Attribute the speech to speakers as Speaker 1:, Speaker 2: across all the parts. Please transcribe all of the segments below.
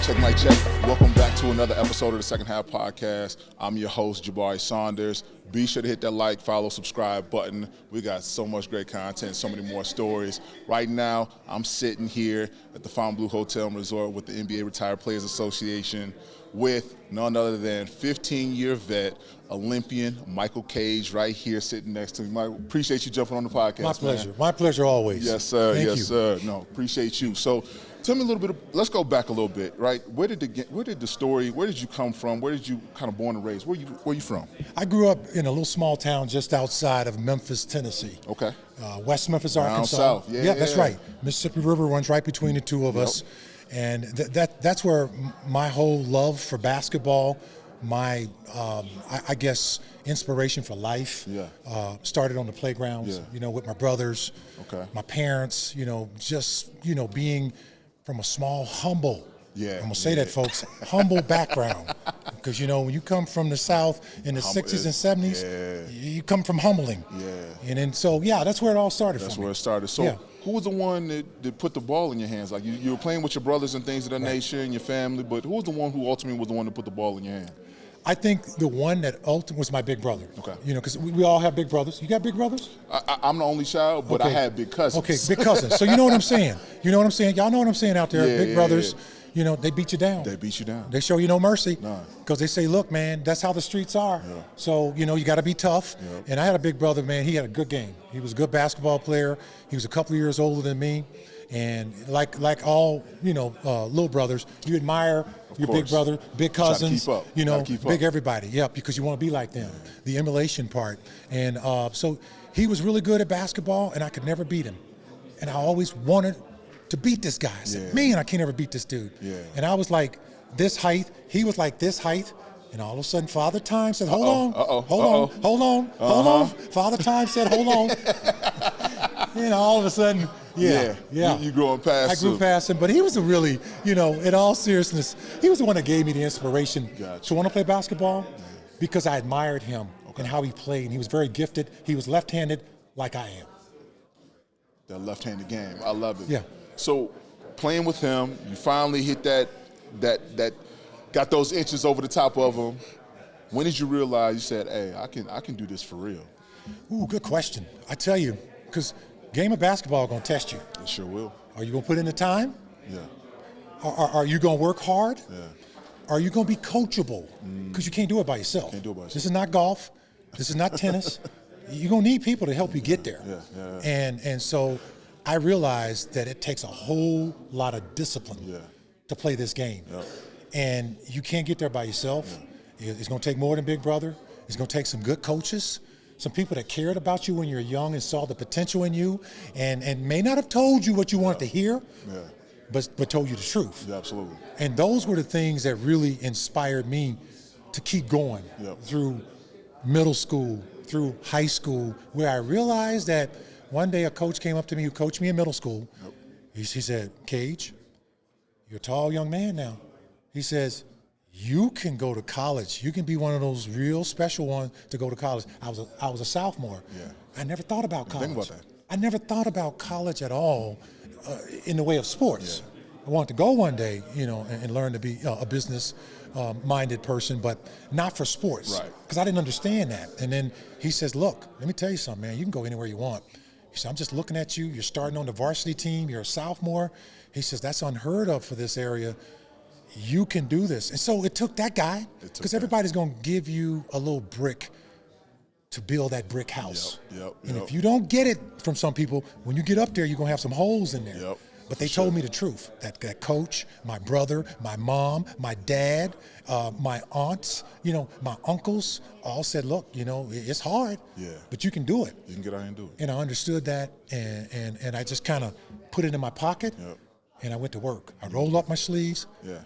Speaker 1: Mic check. Welcome back to another episode of the Second Half Podcast. I'm your host, Jabari Saunders. Be sure to hit that like, follow, subscribe button. We got so much great content, so many more stories. Right now, I'm sitting here at the Fontainebleau Hotel and Resort with the NBA Retired Players Association with none other than 15-year vet, Olympian Michael Cage, right here sitting next to me. Mike, appreciate you jumping on the podcast.
Speaker 2: My pleasure.
Speaker 1: Man.
Speaker 2: My pleasure always.
Speaker 1: Yes, sir.
Speaker 2: Thank
Speaker 1: yes,
Speaker 2: you.
Speaker 1: sir. No, appreciate you. So, tell me a little bit. Let's go back a little bit, right? Where did the story? Where did you come from? Where did you kind of born and raised? Where you from?
Speaker 2: I grew up in a little small town just outside of Memphis, Tennessee.
Speaker 1: Okay.
Speaker 2: West Memphis,
Speaker 1: Down
Speaker 2: Arkansas.
Speaker 1: south. Yeah,
Speaker 2: that's right. Mississippi River runs right between the two of us, and that's where my whole love for basketball, my I guess inspiration for life, started on the playgrounds. With my brothers, my parents. Just being from a small, humble. I'm gonna say that, folks. Humble background, because when you come from the South in the '60s and '70s, you come from humbling. And then that's where it all started.
Speaker 1: That's where it started. So, who was the one that put the ball in your hands? Like you were playing with your brothers and things of that nature and your family, but who was the one who ultimately was the one to put the ball in your hand?
Speaker 2: I think the one that ultimately was my big brother. Okay. Because we all have big brothers. You got big brothers?
Speaker 1: I'm the only child, but I had big cousins.
Speaker 2: Okay, big cousins. So you know what I'm saying. Y'all know what I'm saying out there. Big brothers.
Speaker 1: Yeah.
Speaker 2: They beat you down.
Speaker 1: They beat you down.
Speaker 2: They show you no mercy.
Speaker 1: None.
Speaker 2: Because they say, look, man, that's how the streets are. So, you got to be tough. And I had a big brother, man. He had a good game. He was a good basketball player. He was a couple of years older than me. And like all, little brothers, you admire your big brother, big cousins, big everybody. Yeah, because you want to be like them. The emulation part. And so he was really good at basketball, and I could never beat him. And I always wanted to beat this guy. I said, man, I can't ever beat this dude. And I was like this height. He was like this height. And all of a sudden, Father Time said, hold on. Father Time said, hold on. All of a sudden,
Speaker 1: You growing past
Speaker 2: I grew past him. But he was a really, in all seriousness, he was the one that gave me the inspiration to want to play basketball because I admired him and how he played. And he was very gifted. He was left-handed like I am.
Speaker 1: That left-handed game. I love it.
Speaker 2: Yeah.
Speaker 1: So playing with him, you finally hit that got those inches over the top of him. When did you realize you said, hey, I can do this for real?
Speaker 2: Ooh, good question. I tell you, because game of basketball is going to test you.
Speaker 1: It sure will.
Speaker 2: Are you going to put in the time?
Speaker 1: Yeah.
Speaker 2: Are you going to work hard?
Speaker 1: Yeah.
Speaker 2: Are you going to be coachable? Because you can't do it by yourself. This is not golf. This is not tennis. You're going to need people to help you get there. And so I realized that it takes a whole lot of discipline to play this game. And you can't get there by yourself. It's going to take more than Big Brother. It's going to take some good coaches, some people that cared about you when you were young and saw the potential in you and may not have told you what you wanted to hear, but told you the truth.
Speaker 1: Yeah, absolutely.
Speaker 2: And those were the things that really inspired me to keep going through middle school, through high school, where I realized that one day a coach came up to me who coached me in middle school. He said, Cage, you're a tall young man now. He says, you can go to college. You can be one of those real special ones to go to college. I was a sophomore. I never thought about college.
Speaker 1: Think about that.
Speaker 2: I never thought about college at all in the way of sports. I wanted to go one day, and learn to be a business-minded person, but not for sports. Because I didn't understand that. And then he says, look, let me tell you something, man. You can go anywhere you want. He said, I'm just looking at you. You're starting on the varsity team. You're a sophomore. He says, that's unheard of for this area. You can do this. And so it took that guy, because everybody's going to give you a little brick to build that brick house. And if you don't get it from some people, when you get up there, you're going to have some holes in there. But they told me the truth. That coach, my brother, my mom, my dad, my aunts, my uncles all said, look, it's hard, but you can do it.
Speaker 1: You can get out and do it.
Speaker 2: And I understood that, and I just kind of put it in my pocket. And I went to work. I rolled up my sleeves,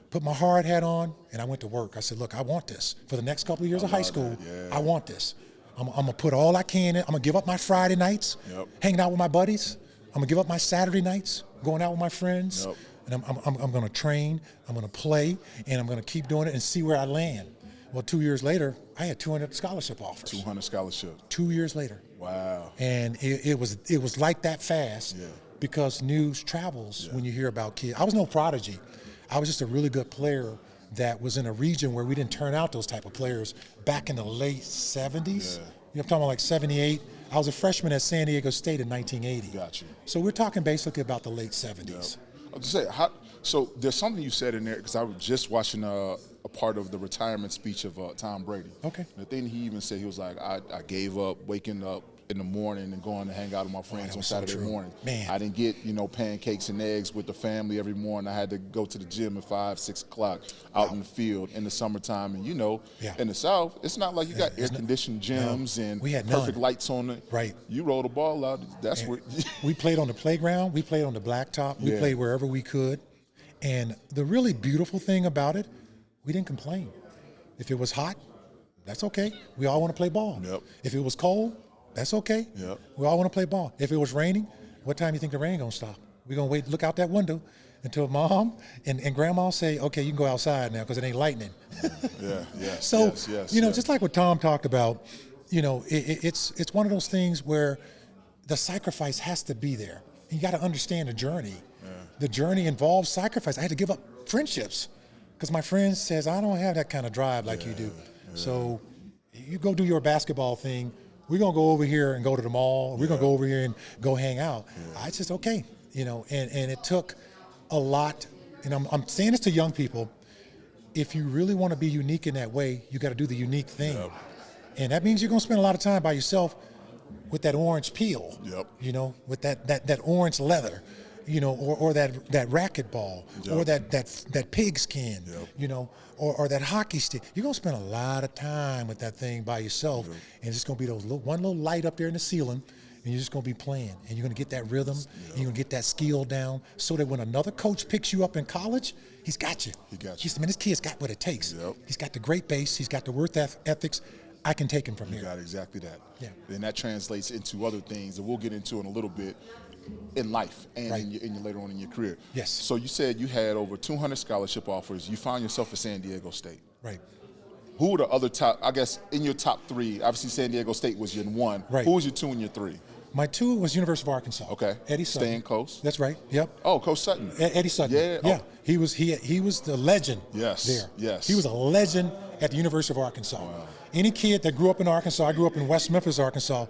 Speaker 2: put my hard hat on, and I went to work. I said, look, I want this. For the next couple of years of high school, I want this. I'm going to put all I can in. I'm going to give up my Friday nights, hanging out with my buddies. I'm going to give up my Saturday nights, going out with my friends. And I'm going to train, I'm going to play, and I'm going to keep doing it and see where I land. Well, 2 years later, I had 200 scholarship offers.
Speaker 1: 200 scholarship.
Speaker 2: 2 years later.
Speaker 1: Wow.
Speaker 2: And it was like that fast. Because news travels when you hear about kids. I was no prodigy. I was just a really good player that was in a region where we didn't turn out those type of players back in the late 70s. I'm talking about like 78. I was a freshman at San Diego State in 1980.
Speaker 1: Gotcha.
Speaker 2: So we're talking basically about the late 70s.
Speaker 1: I was gonna say, so there's something you said in there, because I was just watching a part of the retirement speech of Tom Brady.
Speaker 2: Okay.
Speaker 1: The thing he even said, he was like, I gave up waking up in the morning and going to hang out with my friends on Saturday morning.
Speaker 2: Man.
Speaker 1: I didn't get, pancakes and eggs with the family every morning. I had to go to the gym at 5, 6 o'clock out in the field in the summertime. And in the South, it's not like you got air-conditioned gyms and
Speaker 2: we had
Speaker 1: perfect
Speaker 2: none.
Speaker 1: lights on it.
Speaker 2: Right.
Speaker 1: You roll the ball out. That's where
Speaker 2: we played on the playground. We played on the blacktop. We played wherever we could. And the really beautiful thing about it, we didn't complain. If it was hot, that's okay. We all want to play ball.
Speaker 1: Yep.
Speaker 2: If it was cold, that's okay.
Speaker 1: Yep.
Speaker 2: We all want to play ball. If it was raining, what time do you think the rain gonna stop? We're gonna wait, look out that window until mom and grandma say, okay, you can go outside now because it ain't lightning. So, just like what Tom talked about, it's one of those things where the sacrifice has to be there. You got to understand the journey. The journey involves sacrifice. I had to give up friendships because my friend says, I don't have that kind of drive like you do. So you go do your basketball thing. We're going to go over here and go to the mall. We're going to go over here and go hang out. I just, okay. And it took a lot. And I'm saying this to young people. If you really want to be unique in that way, you got to do the unique thing. And that means you're going to spend a lot of time by yourself with that orange peel, with that orange leather, or that racquetball, or that pig skin, or that hockey stick. You're gonna spend a lot of time with that thing by yourself, and it's just gonna be one little light up there in the ceiling, and you're just gonna be playing, and you're gonna get that rhythm, and you're gonna get that skill down, so that when another coach picks you up in college, he's got you. He said, man, this kid's got what it takes. He's got the great base. He's got the work ethics. I can take him from here.
Speaker 1: You got exactly that. And that translates into other things that we'll get into in a little bit in life and in your later on in your career.
Speaker 2: Yes.
Speaker 1: So you said you had over 200 scholarship offers. You found yourself at San Diego State.
Speaker 2: Right.
Speaker 1: Who were the other top, I guess, in your top three? Obviously, San Diego State was your one.
Speaker 2: Right.
Speaker 1: Who was your two and your three?
Speaker 2: My two was University of Arkansas.
Speaker 1: Okay.
Speaker 2: Eddie Sutton.
Speaker 1: Staying coast.
Speaker 2: That's right. Yep.
Speaker 1: Oh, Coach Sutton.
Speaker 2: Eddie Sutton.
Speaker 1: Yeah.
Speaker 2: Yeah. He was the legend.
Speaker 1: Yes.
Speaker 2: There.
Speaker 1: Yes.
Speaker 2: He was a legend at the University of Arkansas.
Speaker 1: Wow.
Speaker 2: Any kid that grew up in Arkansas, I grew up in West Memphis, Arkansas,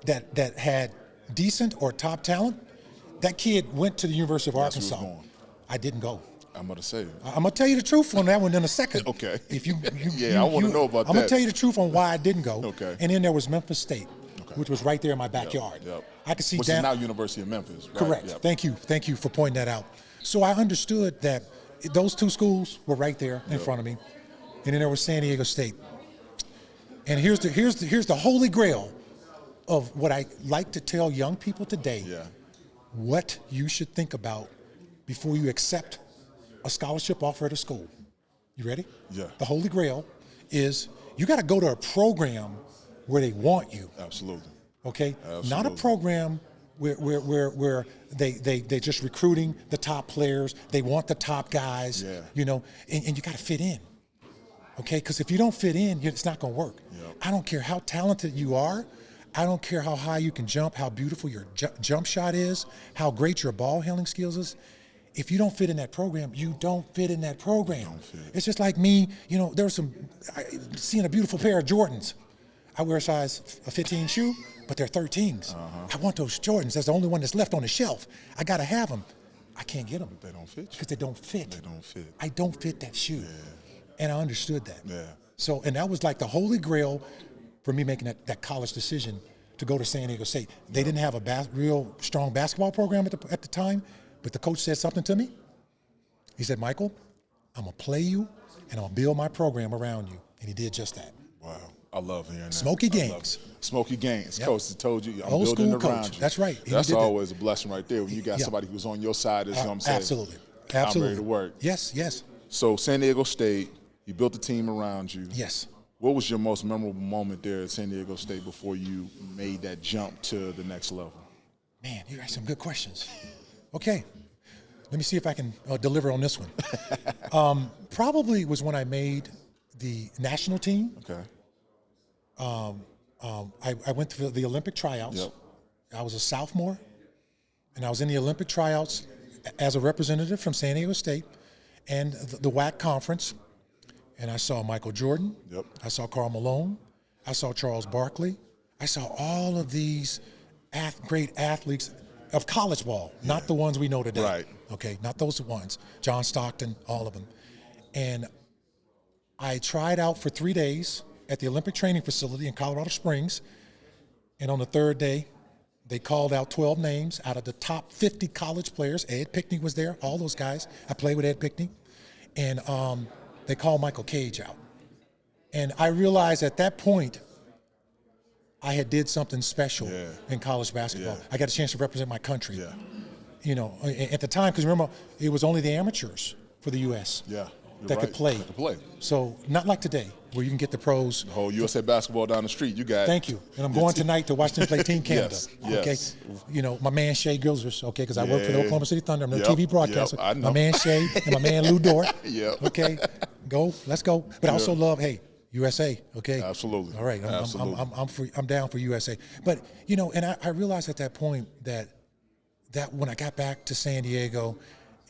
Speaker 2: that had decent or top talent, that kid went to the University of Arkansas. I didn't go.
Speaker 1: I'm going to say.
Speaker 2: I'm going to tell you the truth on that one in a second.
Speaker 1: Okay.
Speaker 2: If you
Speaker 1: I want to know about that.
Speaker 2: I'm going to tell you the truth on why I didn't go.
Speaker 1: Okay.
Speaker 2: And then there was Memphis State, which was right there in my backyard. I could see
Speaker 1: which is now University of Memphis, right?
Speaker 2: Correct.
Speaker 1: Yep.
Speaker 2: Thank you for pointing that out. So I understood that those two schools were right there in front of me, and then there was San Diego State. And here's the holy grail of what I like to tell young people today. What you should think about before you accept a scholarship offer at a school. You ready?
Speaker 1: Yeah.
Speaker 2: The holy grail is you got to go to a program where they want you.
Speaker 1: Absolutely.
Speaker 2: Okay?
Speaker 1: Absolutely.
Speaker 2: Not a program where they just recruiting the top players. They want the top guys, and you got to fit in. Okay? Because if you don't fit in, it's not going to work. I don't care how talented you are. I don't care how high you can jump, how beautiful your jump shot is, how great your ball handling skills is. If you don't fit in that program, you don't fit in that program. It's just like me, there was seeing a beautiful pair of Jordans. I wear a size 15 shoe, but they're 13s. I want those Jordans. That's the only one that's left on the shelf. I got to have them. I can't get them.
Speaker 1: They don't fit.
Speaker 2: Because they don't fit.
Speaker 1: They don't fit.
Speaker 2: I don't fit that shoe. And I understood that.
Speaker 1: Yeah.
Speaker 2: So, and that was like the holy grail for me making that college decision to go to San Diego State. They didn't have a real strong basketball program at the time, but the coach said something to me. He said, Michael, I'm going to play you, and I'm going to build my program around you. And he did just that.
Speaker 1: Wow. I love hearing that.
Speaker 2: Smoky Gaines.
Speaker 1: Smoky Gaines. Coach told you, I'm
Speaker 2: old
Speaker 1: building
Speaker 2: school
Speaker 1: around
Speaker 2: coach.
Speaker 1: you.
Speaker 2: That's right.
Speaker 1: That's always a blessing right there when you got somebody who's on your side. Is what I'm saying.
Speaker 2: Absolutely.
Speaker 1: I'm ready to work.
Speaker 2: Yes.
Speaker 1: So San Diego State, you built a team around you.
Speaker 2: Yes.
Speaker 1: What was your most memorable moment there at San Diego State before you made that jump to the next level?
Speaker 2: Man, you asked some good questions. Okay. Let me see if I can deliver on this one. Probably was when I made the national team.
Speaker 1: Okay.
Speaker 2: I went to the Olympic tryouts.
Speaker 1: Yep.
Speaker 2: I was a sophomore, and I was in the Olympic tryouts as a representative from San Diego State. and the WAC conference, and I saw Michael Jordan.
Speaker 1: Yep.
Speaker 2: I saw Karl Malone. I saw Charles Barkley. I saw all of these great athletes of college ball, not the ones we know today.
Speaker 1: Right.
Speaker 2: Okay, not those ones. John Stockton, all of them. And I tried out for 3 days at the Olympic Training Facility in Colorado Springs. And on the third day, they called out 12 names out of the top 50 college players. Ed Pickney was there, all those guys. I played with Ed Pickney. And they called Michael Cage out. And I realized at that point, I had did something special in college basketball. I got a chance to represent my country.
Speaker 1: Yeah.
Speaker 2: You know, at the time, because remember, it was only the amateurs for the U.S. That could play. So not like today, where you can get the pros.
Speaker 1: The whole USA basketball down the street, you got.
Speaker 2: Thank you. And I'm going tonight to watch them play Team Canada.
Speaker 1: Yes.
Speaker 2: Okay. You know, my man Shea Gilchrist, okay, because I work for the Oklahoma City Thunder. I'm their TV broadcaster.
Speaker 1: I know.
Speaker 2: My man Shea and my man Lou Dort.
Speaker 1: Okay.
Speaker 2: Let's go. But I also love, USA, okay?
Speaker 1: Absolutely.
Speaker 2: All right, I'm down for USA. But, you know, and I realized at that point that when I got back to San Diego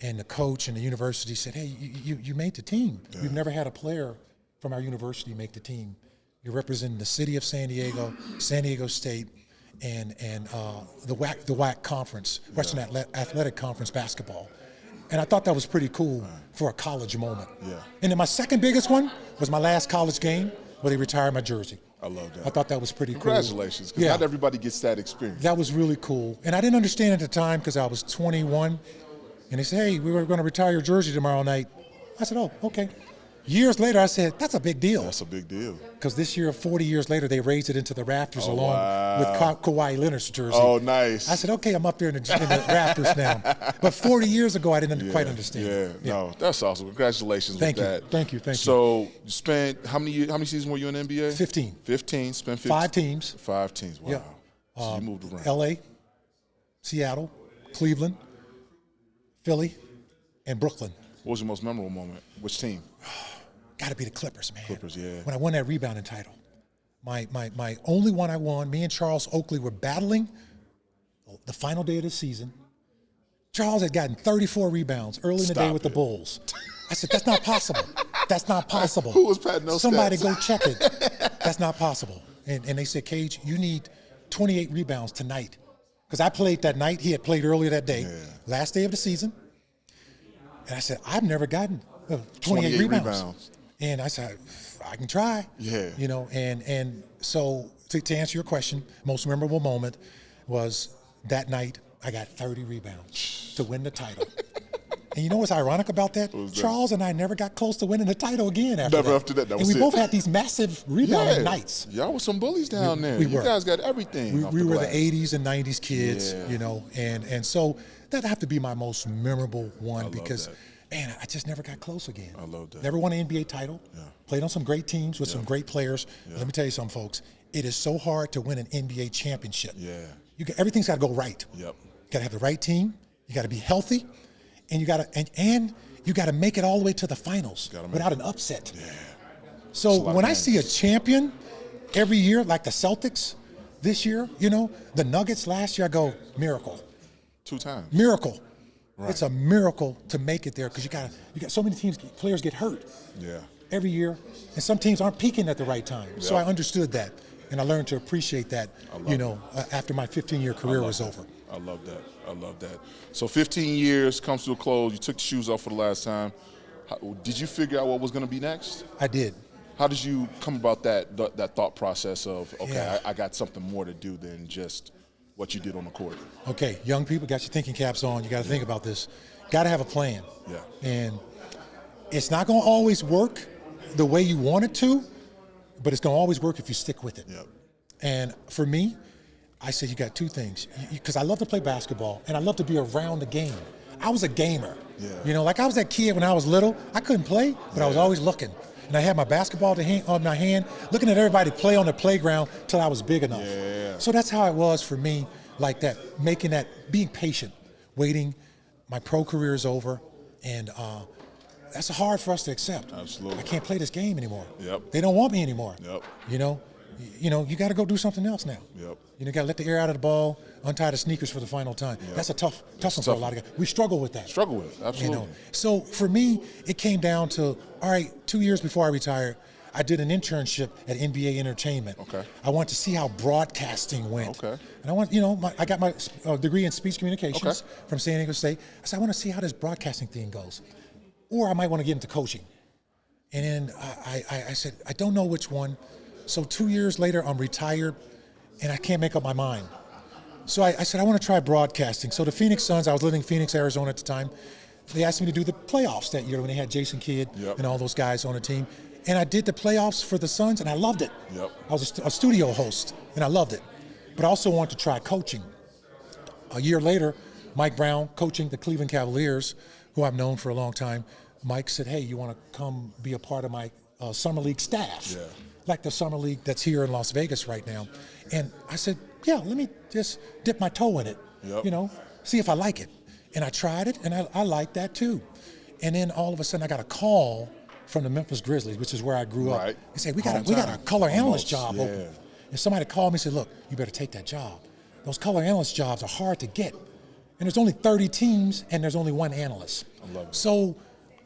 Speaker 2: and the coach and the university said, hey, you made the team. We've never had a player from our university make the team. You're representing the city of San Diego State, and the WAC conference, Western Athletic Conference basketball. And I thought that was pretty cool for a college moment. And then my second biggest one was my last college game where they retired my jersey.
Speaker 1: I love that.
Speaker 2: I thought that was pretty cool.
Speaker 1: Congratulations, because not everybody gets that experience.
Speaker 2: That was really cool. And I didn't understand at the time because I was 21. And they said, hey, we were going to retire your jersey tomorrow night. I said, oh, okay. Years later, I said, that's a big deal.
Speaker 1: That's a big deal.
Speaker 2: Because this year, 40 years later, they raised it into the rafters along with Kawhi Leonard's jersey.
Speaker 1: Oh, nice.
Speaker 2: I said, okay, I'm up there in the rafters now. But 40 years ago, I didn't quite understand.
Speaker 1: No, that's awesome. Congratulations with that.
Speaker 2: Thank you.
Speaker 1: So you spent, how many seasons were you in the NBA?
Speaker 2: 15.
Speaker 1: 15, spent 15.
Speaker 2: 5 teams.
Speaker 1: 5 teams, wow.
Speaker 2: Yeah.
Speaker 1: So you moved around.
Speaker 2: LA, Seattle, Cleveland, Philly, and Brooklyn.
Speaker 1: What was your most memorable moment? Which team?
Speaker 2: Got to be the Clippers, man.
Speaker 1: Clippers, yeah.
Speaker 2: When I won that rebounding title. My only one I won, me and Charles Oakley were battling the final day of the season. Charles had gotten 34 rebounds early in the day with the Bulls. I said, that's not possible. That's not possible.
Speaker 1: Who was patting those
Speaker 2: Somebody
Speaker 1: stats?
Speaker 2: go check it. That's not possible. And they said, Cage, you need 28 rebounds tonight. Because I played that night. He had played earlier that day, last day of the season. And I said, I've never gotten 28 rebounds. And I said, I can try. You know, and so to answer your question, most memorable moment was that night I got 30 rebounds to win the title. And you know what's ironic about that? Charles and I never got close to winning the title again after that.
Speaker 1: That
Speaker 2: was and we both had these massive rebounding nights.
Speaker 1: Y'all were some bullies down there. You guys got everything.
Speaker 2: We were the 80s and 90s kids, you know, and so that'd have to be my most memorable one because man, I just never got close again.
Speaker 1: I love that.
Speaker 2: Never won an NBA title. Played on some great teams with some great players. Let me tell you something, folks. It is so hard to win an NBA championship. Everything's got to go right. You got to have the right team. You got to be healthy, and you got to and you got to make it all the way to the finals without an upset. So when I see a champion every year, like the Celtics this year, you know, the Nuggets last year, I go miracle.
Speaker 1: 2 times.
Speaker 2: Miracle. It's a miracle to make it there because you got so many players get hurt every year, and some teams aren't peaking at the right time. So I understood that, and I learned to appreciate that, after my 15-year career was over.
Speaker 1: I love that. So 15 years comes to a close. You took the shoes off for the last time. Did you figure out what was going to be next?
Speaker 2: I did.
Speaker 1: How did you come about that thought process of, I got something more to do than just what you did on the court?
Speaker 2: Okay, young people, got your thinking caps on. You got to think about this. Got to have a plan. And it's not going to always work the way you want it to, but it's going to always work if you stick with it. And for me, I said you got 2 things. Because I love to play basketball, and I love to be around the game. I was a gamer. You know, like I was that kid when I was little. I couldn't play, but I was always looking. And I had my basketball on my hand, looking at everybody play on the playground till I was big enough. So that's how it was for me, like that, being patient, waiting. My pro career is over, and that's hard for us to accept.
Speaker 1: Absolutely.
Speaker 2: I can't play this game anymore. They don't want me anymore. You know, you got to go do something else now. You got to let the air out of the ball, untie the sneakers for the final time. That's a tough one for a lot of guys. We struggle with that.
Speaker 1: Struggle with it, absolutely.
Speaker 2: So for me, it came down to, all right, 2 years before I retired, I did an internship at NBA Entertainment.
Speaker 1: Okay.
Speaker 2: I wanted to see how broadcasting went.
Speaker 1: Okay.
Speaker 2: And I want, I got my degree in speech communications from San Diego State. I said, I want to see how this broadcasting thing goes. Or I might want to get into coaching. And then I said, I don't know which one. So 2 years later, I'm retired, and I can't make up my mind. So I said, I want to try broadcasting. So the Phoenix Suns, I was living in Phoenix, Arizona at the time, they asked me to do the playoffs that year when they had Jason Kidd and all those guys on the team. And I did the playoffs for the Suns, and I loved it. I was a studio host, and I loved it. But I also wanted to try coaching. A year later, Mike Brown, coaching the Cleveland Cavaliers, who I've known for a long time, Mike said, hey, you want to come be a part of my summer league staff? Like the summer league that's here in Las Vegas right now. And I said, yeah, let me just dip my toe in it, see if I like it. And I tried it, and I liked that too. And then all of a sudden I got a call from the Memphis Grizzlies, which is where I grew up. They said, we got a color analyst job open. And somebody called me and said, look, you better take that job. Those color analyst jobs are hard to get. And there's only 30 teams, and there's only one analyst.
Speaker 1: I love it.
Speaker 2: So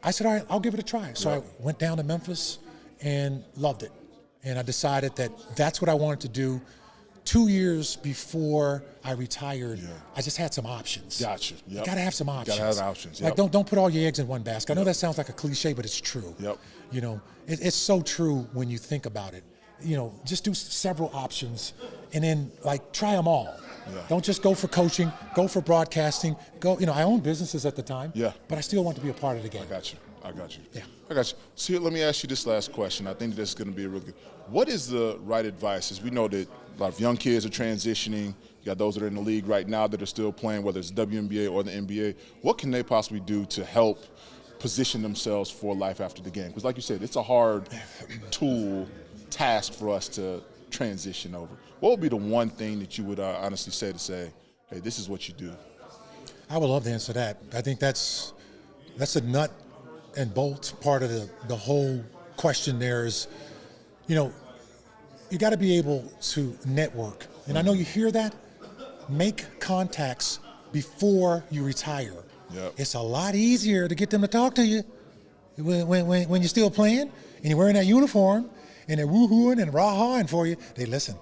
Speaker 2: I said, all right, I'll give it a try. So I went down to Memphis and loved it. And I decided that that's what I wanted to do. 2 years before I retired, I just had some options.
Speaker 1: Gotcha.
Speaker 2: You gotta have some options.
Speaker 1: Gotta have options.
Speaker 2: Like don't put all your eggs in one basket. I know that sounds like a cliche, but it's true. It's so true when you think about it. Just do several options, and then try them all. Don't just go for coaching. Go for broadcasting. I owned businesses at the time. But I still want to be a part of the game.
Speaker 1: I got you.
Speaker 2: Yeah.
Speaker 1: I got you. So here, let me ask you this last question. I think this is going to be a really good. What is the right advice? As we know that a lot of young kids are transitioning. You got those that are in the league right now that are still playing, whether it's WNBA or the NBA. What can they possibly do to help position themselves for life after the game? Because like you said, it's a hard task for us to transition over. What would be the one thing that you would honestly say, hey, this is what you do?
Speaker 2: I would love to answer that. I think that's a nut and bolt part of the whole question there is, you got to be able to network. And I know you hear that. Make contacts before you retire. It's a lot easier to get them to talk to you when you're still playing and you're wearing that uniform and they're woo-hooing and rah-hahing for you. They listen.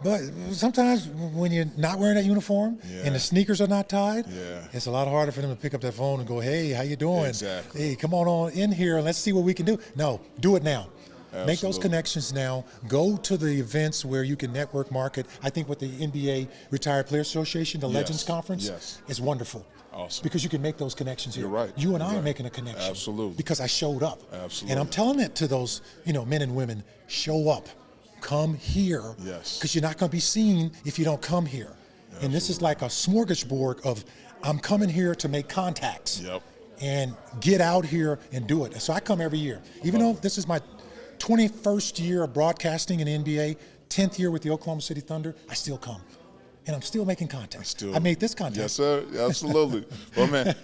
Speaker 2: But sometimes when you're not wearing that uniform and the sneakers are not tied, it's a lot harder for them to pick up that phone and go, hey, how you doing?
Speaker 1: Exactly.
Speaker 2: Hey, come on in here and let's see what we can do. No, do it now.
Speaker 1: Absolutely.
Speaker 2: Make those connections now. Go to the events where you can network market. I think with the NBA Retired Players Association, the Legends Conference, is wonderful.
Speaker 1: Awesome.
Speaker 2: Because you can make those connections here.
Speaker 1: You're right.
Speaker 2: You and I are making a connection.
Speaker 1: Absolutely.
Speaker 2: Because I showed up.
Speaker 1: Absolutely.
Speaker 2: And I'm telling it to those, men and women, show up. Come here. Because you're not going to be seen if you don't come here. Absolutely. And this is like a smorgasbord of, I'm coming here to make contacts. And get out here and do it. So I come every year. Even though this is my 21st year of broadcasting in the NBA, 10th year with the Oklahoma City Thunder, I still come. And I'm still making contact. I made this contact.
Speaker 1: Yes, sir. Absolutely. Well, man.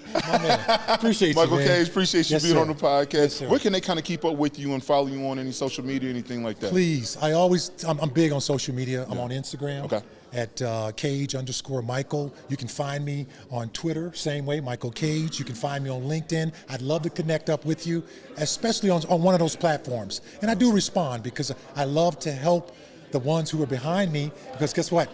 Speaker 2: Appreciate you,
Speaker 1: Michael
Speaker 2: man.
Speaker 1: Cage, appreciate you being on the podcast.
Speaker 2: Yes,
Speaker 1: where can they kind of keep up with you and follow you on any social media, anything like that?
Speaker 2: Please. I'm big on social media. I'm on Instagram at Cage_Michael. You can find me on Twitter, same way, Michael Cage. You can find me on LinkedIn. I'd love to connect up with you, especially on one of those platforms. And I do respond because I love to help the ones who are behind me, because guess what?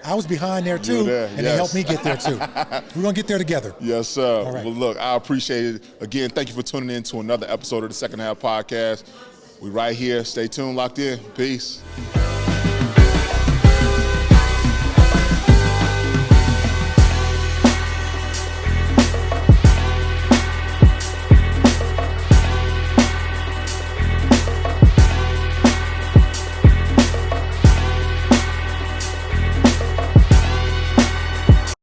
Speaker 2: I was behind there too, and they helped me get there too. We're going to get there together.
Speaker 1: Yes, sir.
Speaker 2: All right.
Speaker 1: Well, look, I appreciate it. Again, thank you for tuning in to another episode of the Second Half Podcast. We right here. Stay tuned, locked in. Peace.